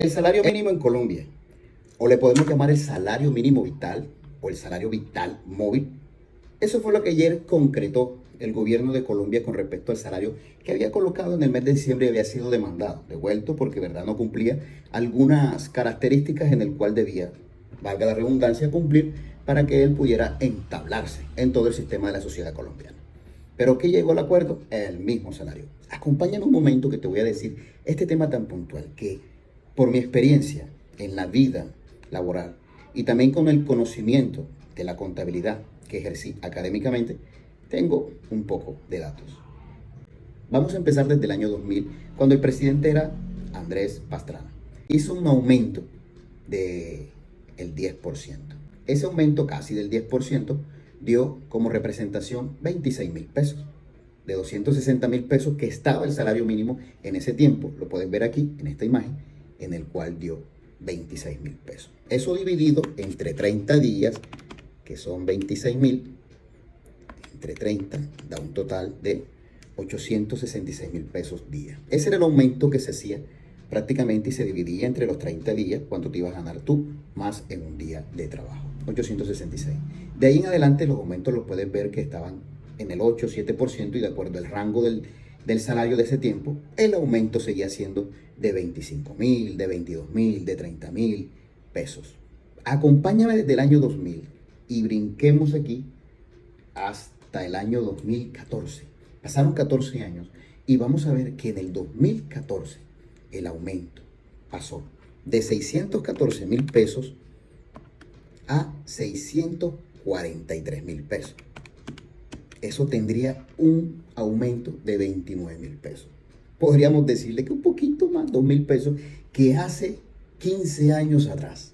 El salario mínimo en Colombia, o le podemos llamar el salario mínimo vital, o el salario vital móvil, eso fue lo que ayer concretó el gobierno de Colombia con respecto al salario que había colocado en el mes de diciembre y había sido demandado, devuelto porque verdad no cumplía algunas características en el cual debía, valga la redundancia, cumplir para que él pudiera entablarse en todo el sistema de la sociedad colombiana. ¿Pero qué llegó al acuerdo? El mismo salario. Acompáñame un momento que te voy a decir este tema tan puntual que por mi experiencia en la vida laboral y también con el conocimiento de la contabilidad que ejercí académicamente, tengo un poco de datos. Vamos a empezar desde el año 2000, cuando el presidente era Andrés Pastrana. Hizo un aumento del 10%. Ese aumento casi del 10% dio como representación 26.000 pesos. De 260.000 pesos que estaba el salario mínimo en ese tiempo, lo pueden ver aquí en esta imagen, en el cual dio 26.000 pesos. Eso dividido entre 30 días, que son 26.000, entre 30 da un total de 866.000 pesos día. Ese era el aumento que se hacía prácticamente y se dividía entre los 30 días, cuánto te ibas a ganar tú, más en un día de trabajo. 866. De ahí en adelante los aumentos los puedes ver que estaban en el 8, 7% y de acuerdo al rango del salario de ese tiempo, el aumento seguía siendo de 25.000, de 22.000, de 30.000 pesos. Acompáñame desde el año 2000 y brinquemos aquí hasta el año 2014. Pasaron 14 años y vamos a ver que en el 2014 el aumento pasó de 614.000 pesos a 643.000 pesos. Eso tendría un aumento de 29.000 pesos. Podríamos decirle que un poquito más, 2.000 pesos, que hace 15 años atrás.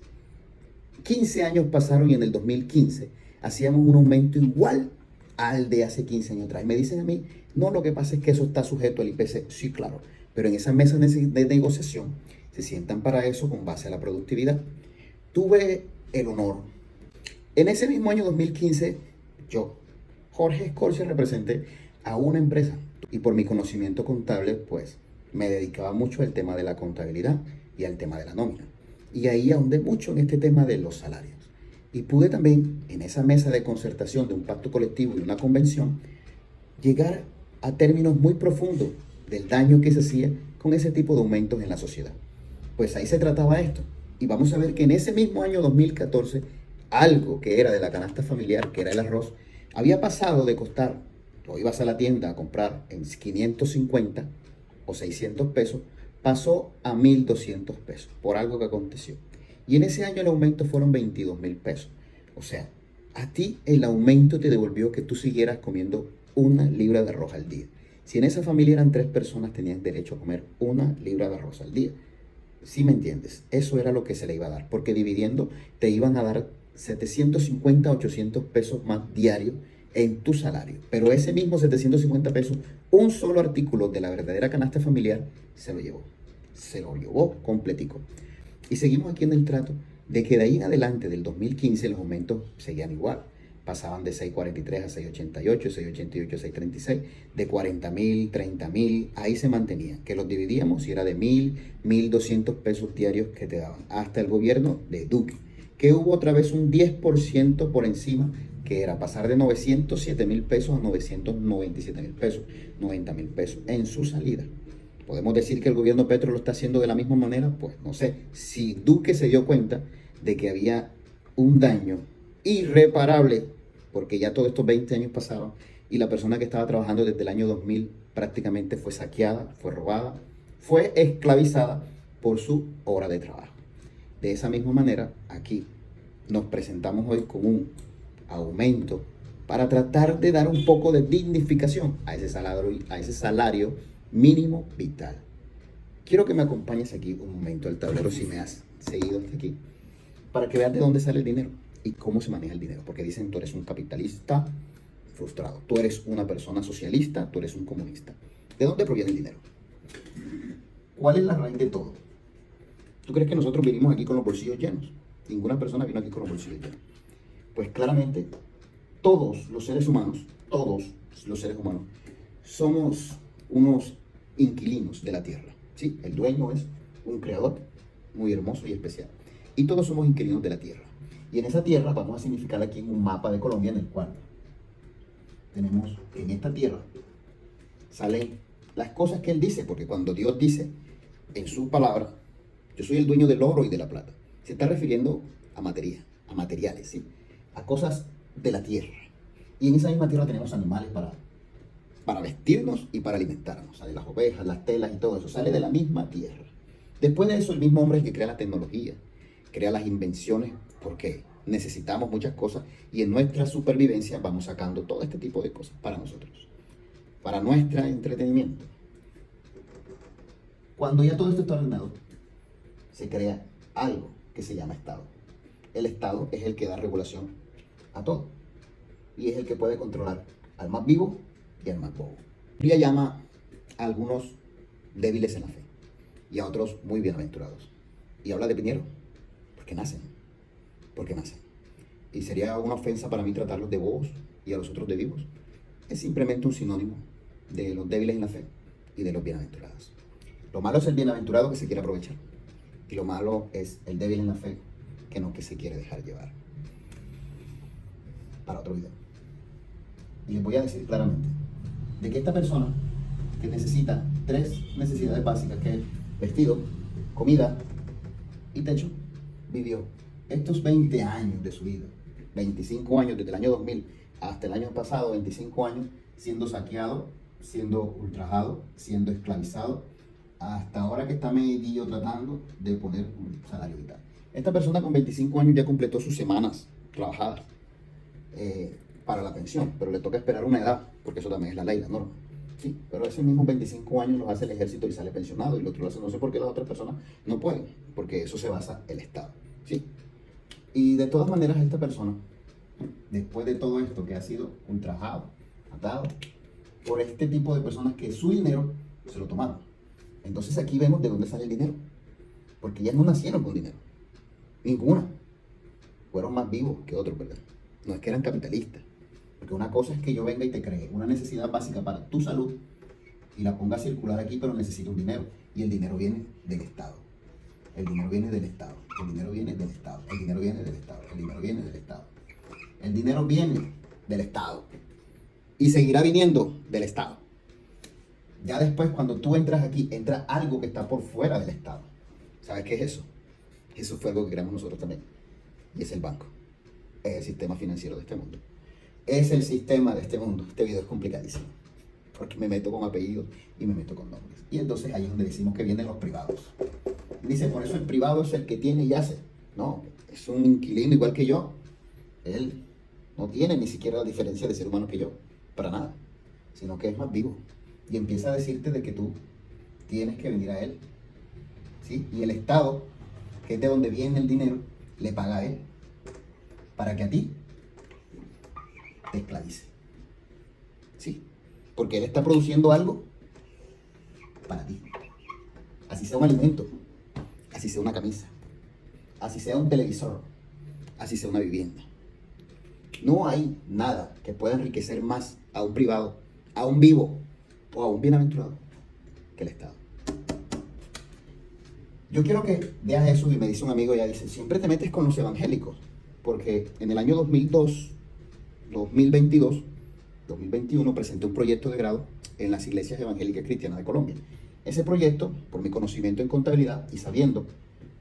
15 años pasaron y en el 2015 hacíamos un aumento igual al de hace 15 años atrás. Y me dicen a mí, no, lo que pasa es que eso está sujeto al IPC. Sí, claro, pero en esa mesa de negociación se sientan para eso con base a la productividad. Tuve el honor. En ese mismo año 2015, yo, Jorge Escorcia, representé a una empresa y por mi conocimiento contable, pues me dedicaba mucho al tema de la contabilidad y al tema de la nómina. Y ahí ahondé mucho en este tema de los salarios. Y pude también, en esa mesa de concertación de un pacto colectivo y una convención, llegar a términos muy profundos del daño que se hacía con ese tipo de aumentos en la sociedad. Pues ahí se trataba esto. Y vamos a ver que en ese mismo año 2014, algo que era de la canasta familiar, que era el arroz, había pasado de costar, o ibas a la tienda a comprar en 550 o 600 pesos, pasó a 1.200 pesos por algo que aconteció. Y en ese año el aumento fueron 22.000 pesos. O sea, a ti el aumento te devolvió que tú siguieras comiendo 1 libra de arroz al día. Si en esa familia eran 3 personas, tenían derecho a comer 1 libra de arroz al día. ¿Sí me entiendes? Eso era lo que se le iba a dar, porque dividiendo te iban a dar 750, 800 pesos más diarios en tu salario. Pero ese mismo 750 pesos, un solo artículo de la verdadera canasta familiar se lo llevó. Se lo llevó completico. Y seguimos aquí en el trato de que de ahí en adelante, del 2015, los aumentos seguían igual. Pasaban de 6.43 a 6.88, 6.88 a 6.36, de 40.000, 30.000, ahí se mantenía, que los dividíamos y era de 1.000, 1.200 pesos diarios que te daban, hasta el gobierno de Duque, que hubo otra vez un 10% por encima, que era pasar de 907.000 pesos a 997.000 pesos, 90.000 pesos en su salida. ¿Podemos decir que el gobierno Petro lo está haciendo de la misma manera? Pues no sé. Si Duque se dio cuenta de que había un daño irreparable, porque ya todos estos 20 años pasaron y la persona que estaba trabajando desde el año 2000 prácticamente fue saqueada, fue robada, fue esclavizada por su hora de trabajo. De esa misma manera, aquí nos presentamos hoy con un aumento para tratar de dar un poco de dignificación a ese salario mínimo vital. Quiero que me acompañes aquí un momento al tablero, si me has seguido hasta aquí, para que veas de dónde sale el dinero y cómo se maneja el dinero, porque dicen tú eres un capitalista frustrado, tú eres una persona socialista, tú eres un comunista. ¿De dónde proviene el dinero? ¿Cuál es la raíz de todo? ¿Tú crees que nosotros vinimos aquí con los bolsillos llenos? Ninguna persona vino aquí con los bolsillos llenos. Pues claramente todos los seres humanos somos unos inquilinos de la tierra. ¿Sí? El dueño es un creador muy hermoso y especial. Y todos somos inquilinos de la tierra. Y en esa tierra vamos a significar aquí en un mapa de Colombia en el cual tenemos que en esta tierra salen las cosas que Él dice, porque cuando Dios dice en su palabra, yo soy el dueño del oro y de la plata, se está refiriendo a materia, a materiales, ¿sí? A cosas de la tierra. Y en esa misma tierra tenemos animales para vestirnos y para alimentarnos. Sale las ovejas, las telas y todo eso, sale de la misma tierra. Después de eso, el mismo hombre es el que crea la tecnología, crea las invenciones, porque necesitamos muchas cosas y en nuestra supervivencia vamos sacando todo este tipo de cosas para nosotros, para nuestro entretenimiento. Cuando ya todo esto está ordenado, se crea algo que se llama Estado. El Estado es el que da regulación a todo y es el que puede controlar al más vivo y al más bobo. La Biblia llama a algunos débiles en la fe y a otros muy bienaventurados. Y habla de dinero, porque nacen. Y sería una ofensa para mí tratarlos de bobos y a los otros de vivos. Es simplemente un sinónimo de los débiles en la fe y de los bienaventurados. Lo malo es el bienaventurado que se quiere aprovechar. Y lo malo es el débil en la fe que se quiere dejar llevar. Para otro video. Y les voy a decir claramente de que esta persona que necesita 3 necesidades básicas, que es vestido, comida y techo, vivió estos 20 años de su vida, 25 años desde el año 2000 hasta el año pasado, 25 años siendo saqueado, siendo ultrajado, siendo esclavizado, hasta ahora que está medio tratando de poner un salario vital. Esta persona con 25 años ya completó sus semanas trabajadas para la pensión, pero le toca esperar una edad, porque eso también es la ley, la norma. Sí, pero esos mismos 25 años los hace el ejército y sale pensionado, y el otro lo hace, no sé por qué las otras personas no pueden, porque eso se basa el Estado. ¿Sí? Y de todas maneras esta persona, después de todo esto que ha sido ultrajado, atado, por este tipo de personas que su dinero se lo tomaron. Entonces aquí vemos de dónde sale el dinero, porque ya no nacieron con dinero, ninguna. Fueron más vivos que otros, ¿verdad? No es que eran capitalistas, porque una cosa es que yo venga y te cree una necesidad básica para tu salud y la ponga a circular aquí, pero necesito un dinero, y el dinero viene del Estado. El dinero viene del Estado, el dinero viene del Estado, el dinero viene del Estado, el dinero viene del Estado. El dinero viene del Estado y seguirá viniendo del Estado. Ya después, cuando tú entras aquí, entra algo que está por fuera del Estado. ¿Sabes qué es eso? Eso fue algo que creamos nosotros también. Y es el banco. Es el sistema financiero de este mundo. Es el sistema de este mundo. Este video es complicadísimo, porque me meto con apellidos y me meto con nombres. Y entonces ahí es donde decimos que vienen los privados. Dice, por eso el privado es el que tiene y hace. No, es un inquilino igual que yo. Él no tiene ni siquiera la diferencia de ser humano que yo, para nada, sino que es más vivo. Y empieza a decirte de que tú tienes que venir a él. ¿Sí? Y el Estado, que es de donde viene el dinero, le paga a él para que a ti te esclavice. ¿Sí? Porque él está produciendo algo para ti. Así sea un alimento, así sea una camisa, así sea un televisor, así sea una vivienda. No hay nada que pueda enriquecer más a un privado, a un vivo o a un bienaventurado que el Estado. Yo quiero que veas eso, y me dice un amigo, ya dice, siempre te metes con los evangélicos, porque en el año 2002, 2022, 2021 presenté un proyecto de grado en las iglesias evangélicas cristianas de Colombia. Ese proyecto, por mi conocimiento en contabilidad y sabiendo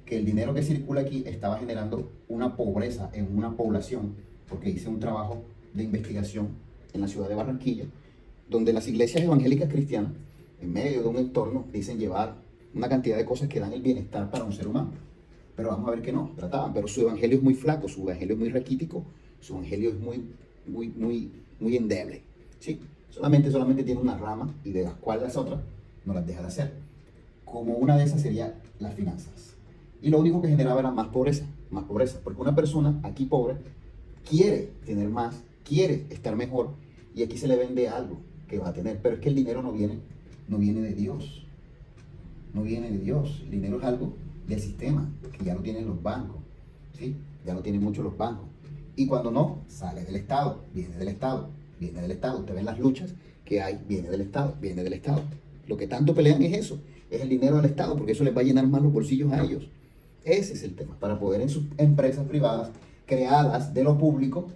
que el dinero que circula aquí estaba generando una pobreza en una población, porque hice un trabajo de investigación en la ciudad de Barranquilla, donde las iglesias evangélicas cristianas, en medio de un entorno, dicen llevar una cantidad de cosas que dan el bienestar para un ser humano. Pero vamos a ver que no, trataban, pero su evangelio es muy flaco, su evangelio es muy raquítico, su evangelio es muy endeble. ¿Sí? Solamente tiene una rama, y de las cuales las otras no las deja de hacer. Como una de esas sería las finanzas. Y lo único que generaba era más pobreza, porque una persona aquí pobre quiere tener más, quiere estar mejor, y aquí se le vende algo que va a tener, pero es que el dinero no viene de Dios, no viene de Dios. El dinero es algo del sistema, que ya lo tienen los bancos, ¿sí? Ya lo tienen muchos los bancos, y cuando no, sale del Estado, viene del Estado, viene del Estado. Ustedes ven las luchas que hay, viene del Estado, viene del Estado. Lo que tanto pelean es eso, es el dinero del Estado, porque eso les va a llenar más los bolsillos a ellos. Ese es el tema. Para poder en sus empresas privadas creadas de lo público,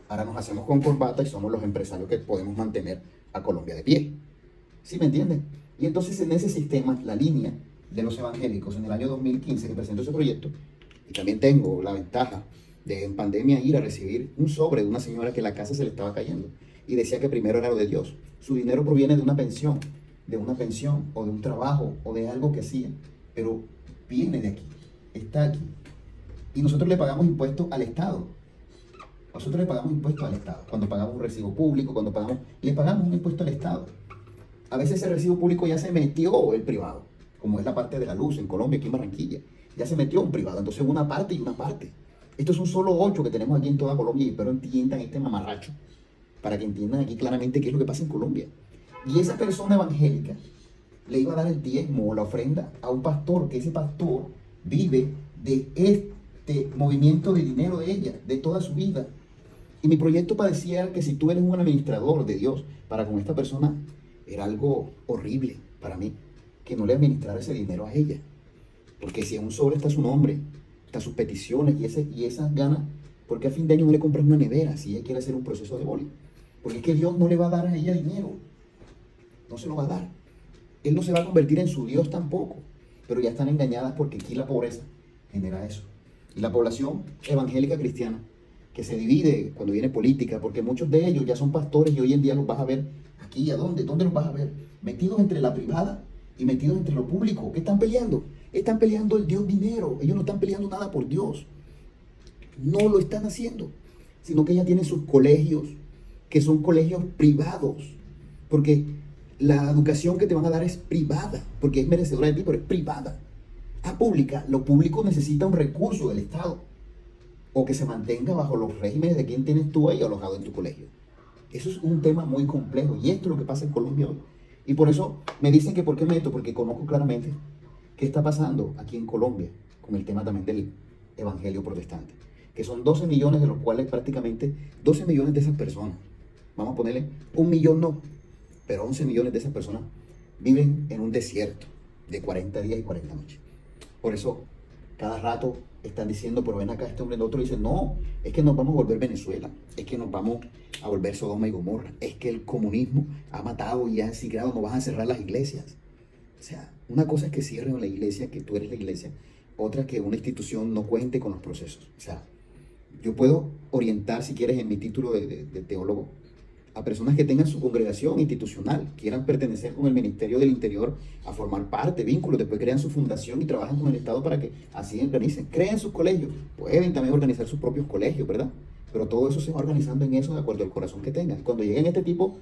ahora nos hacemos con corbata y somos los empresarios que podemos mantener a Colombia de pie. ¿Sí me entienden? Y entonces en ese sistema, la línea de los evangélicos en el año 2015 que presentó ese proyecto, y también tengo la ventaja de en pandemia ir a recibir un sobre de una señora que la casa se le estaba cayendo y decía que primero era lo de Dios. Su dinero proviene de una pensión o de un trabajo o de algo que hacía, pero viene de aquí, está aquí. Y nosotros le pagamos impuestos al Estado. Nosotros le pagamos impuestos al Estado. Cuando pagamos un recibo público, le pagamos un impuesto al Estado. A veces ese recibo público ya se metió el privado, como es la parte de la luz en Colombia, aquí en Barranquilla. Ya se metió un privado, entonces una parte y una parte. Esto es un solo 8 que tenemos aquí en toda Colombia y espero entiendan este mamarracho, para que entiendan aquí claramente qué es lo que pasa en Colombia. Y esa persona evangélica le iba a dar el diezmo o la ofrenda a un pastor, que ese pastor vive de este movimiento de dinero de ella, de toda su vida. Y mi proyecto parecía que si tú eres un administrador de Dios para con esta persona, era algo horrible para mí, que no le administrara ese dinero a ella. Porque si en un sobre está su nombre, están sus peticiones y esas ganas, porque a fin de año no le compras una nevera si ella quiere hacer un proceso de boli. Porque es que Dios no le va a dar a ella dinero. No se lo va a dar. Él no se va a convertir en su Dios tampoco. Pero ya están engañadas porque aquí la pobreza genera eso. Y la población evangélica cristiana, que se divide cuando viene política, porque muchos de ellos ya son pastores y hoy en día los vas a ver aquí, ¿a dónde? ¿Dónde los vas a ver? Metidos entre la privada y metidos entre lo público. ¿Qué están peleando? Están peleando el Dios dinero. Ellos no están peleando nada por Dios. No lo están haciendo. Sino que ella tiene sus colegios, que son colegios privados. Porque la educación que te van a dar es privada. Porque es merecedora de ti, pero es privada. A pública, lo público necesita un recurso del Estado. O que se mantenga bajo los regímenes de quien tienes tú ahí alojado en tu colegio. Eso es un tema muy complejo. Y esto es lo que pasa en Colombia hoy. Y por eso me dicen que por qué meto, porque conozco claramente qué está pasando aquí en Colombia con el tema también del evangelio protestante. Que son 12 millones, de los cuales prácticamente 12 millones de esas personas, vamos a ponerle 1 millón no, pero 11 millones de esas personas viven en un desierto de 40 días y 40 noches. Por eso, cada rato están diciendo, pero ven acá, este hombre, el otro dice, no, es que nos vamos a volver Venezuela, es que nos vamos a volver Sodoma y Gomorra, es que el comunismo ha matado y ha sigrado, nos van a cerrar las iglesias. O sea, una cosa es que cierren la iglesia, que tú eres la iglesia, otra que una institución no cuente con los procesos. O sea, yo puedo orientar, si quieres, en mi título de teólogo, a personas que tengan su congregación institucional, quieran pertenecer con el Ministerio del Interior a formar parte, vínculos, después crean su fundación y trabajan con el Estado para que así organicen, creen sus colegios, pueden también organizar sus propios colegios, ¿verdad? Pero todo eso se va organizando en eso de acuerdo al corazón que tengan. Cuando lleguen este tipo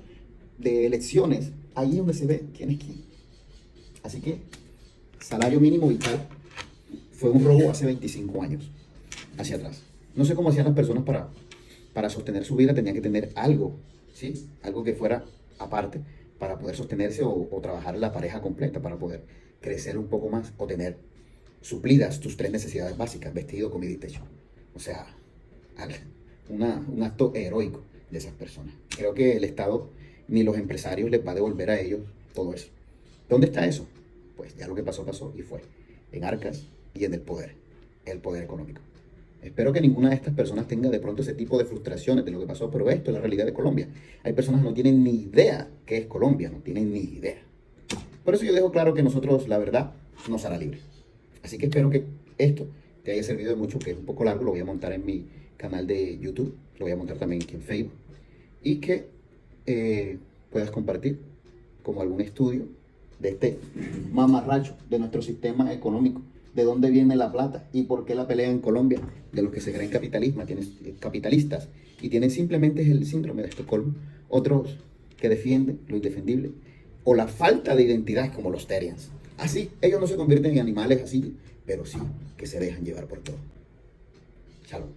de elecciones, ahí es donde se ve quién es quién. Así que, salario mínimo vital fue un robo hace 25 años, hacia atrás. No sé cómo hacían las personas para sostener su vida, tenían que tener algo, ¿sí? Algo que fuera aparte para poder sostenerse o trabajar la pareja completa, para poder crecer un poco más o tener suplidas tus 3 necesidades básicas, vestido, comida y techo. O sea, un acto heroico de esas personas. Creo que el Estado ni los empresarios les va a devolver a ellos todo eso. ¿Dónde está eso? Pues ya lo que pasó, pasó y fue. En arcas y en el poder económico. Espero que ninguna de estas personas tenga de pronto ese tipo de frustraciones de lo que pasó, pero esto es la realidad de Colombia. Hay personas que no tienen ni idea qué es Colombia, no tienen ni idea. Por eso yo dejo claro que nosotros, la verdad, nos hará libre. Así que espero que esto te haya servido de mucho, que es un poco largo, lo voy a montar en mi canal de YouTube, lo voy a montar también aquí en Facebook, y que puedas compartir como algún estudio de este mamarracho de nuestro sistema económico, de dónde viene la plata y por qué la pelea en Colombia, de los que se creen capitalistas y tienen simplemente el síndrome de Estocolmo, otros que defienden lo indefendible o la falta de identidad como los Terians. Así, ellos no se convierten en animales así, pero sí que se dejan llevar por todo. Shalom.